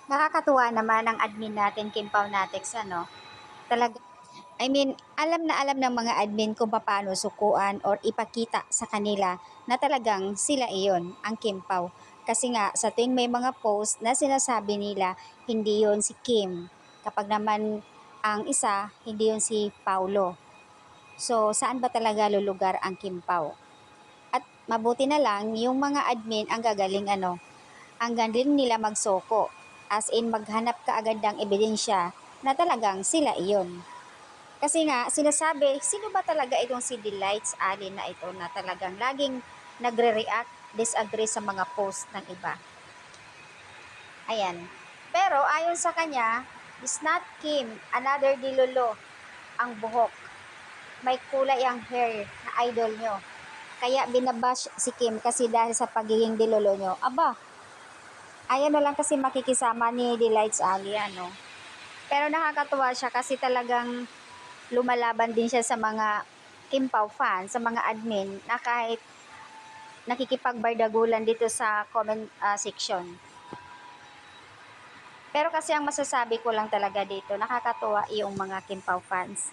Nakakatuwa naman ang admin natin, Kim Paunatics, ano? Talaga, alam na alam ng mga admin kung paano sukuan or ipakita sa kanila na talagang sila iyon, ang Kim Pao. Kasi nga, sa tuwing may mga post na sinasabi nila, hindi yon si Kim. Kapag naman ang isa, hindi yon si Paulo. So, saan ba talaga lulugar ang Kim Pao? At mabuti na lang, yung mga admin ang gagaling ang galing nila magsoko. As in, maghanap ka agad ng ebidensya na talagang sila iyon. Kasi nga, sinasabi, sino ba talaga itong si Delights Allen na ito na talagang laging nagre-react, disagree sa mga post ng iba. Ayan. Pero ayon sa kanya, is not Kim, another dilolo ang buhok. May kulay ang hair na idol nyo. Kaya binabash si Kim kasi dahil sa pagiging dilolo nyo. Aba, ayaw na lang kasi makikisama ni Delights Allen, no? Pero nakakatuwa siya kasi talagang lumalaban din siya sa mga Kim Pao fans, sa mga admin na kahit nakikipagbardagulan dito sa comment section. Pero kasi ang masasabi ko lang talaga dito, nakakatuwa yung mga Kim Pao fans.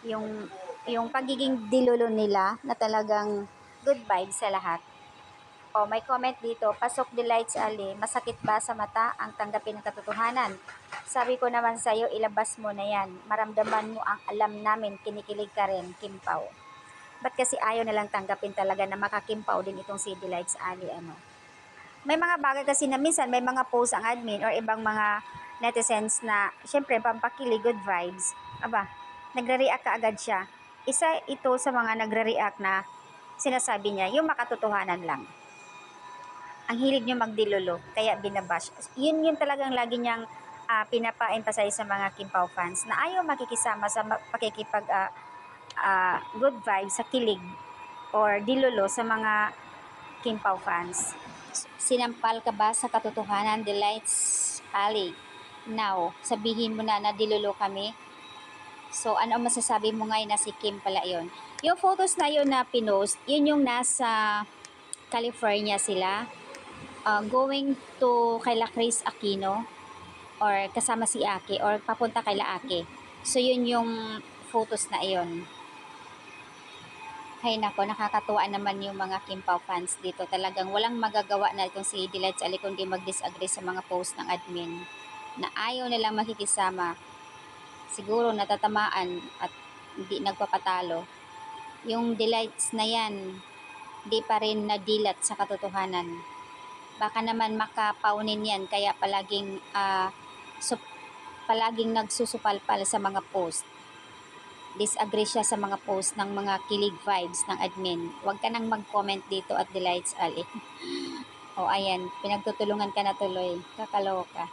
Yung pagiging dilulo nila na talagang good vibes sa lahat. O, may comment dito, Pasok Delights Ali, masakit ba sa mata ang tanggapin ng katotohanan? Sabi ko naman sa'yo, ilabas mo na yan. Maramdaman mo ang alam namin, kinikilig ka rin, Kim Pao. Ba't kasi ayaw nalang tanggapin talaga na makakimpaw din itong si Delights Ali, ano? May mga bagay kasi na minsan, may mga post ang admin or ibang mga netizens na, syempre, pampakilig, good vibes. Aba, nagre-react ka agad siya. Isa ito sa mga nagre-react na sinasabi niya, yung makatotohanan lang. Ang hilig niyo magdilolo, kaya binabash. Yun talagang lagi niyang pinapa-emphasize sa mga Kimpaw fans na ayaw makikisama sa pakikipag good vibes sa kilig or dilolo sa mga Kimpaw fans. Sinampal ka ba sa katotohanan, Delights Ali? Now, sabihin mo na dilolo kami. So, ano ang masasabi mo ngayon na si Kim pala yon? Yung photos na yun na pinost, yun yung nasa California sila. Going to kay Chris Aquino or kasama si Ake or papunta kay Ake. So, yun yung photos na iyon. Hay nako, nakakatuwa naman yung mga Kim Pao fans dito. Talagang walang magagawa na itong si Delights Ali kundi mag-disagree sa mga post ng admin na ayaw nilang makikisama. Siguro natatamaan at hindi nagpapatalo. Yung Delights na yan, di pa rin nadilat sa katotohanan. Baka naman makapaunin yan kaya palaging nagsusupalpal sa mga post. Disagree siya sa mga post ng mga kilig vibes ng admin. Huwag ka nang mag-comment dito at Delights Ali. O ayan, pinagtutulungan ka na tuloy. Kakaloka.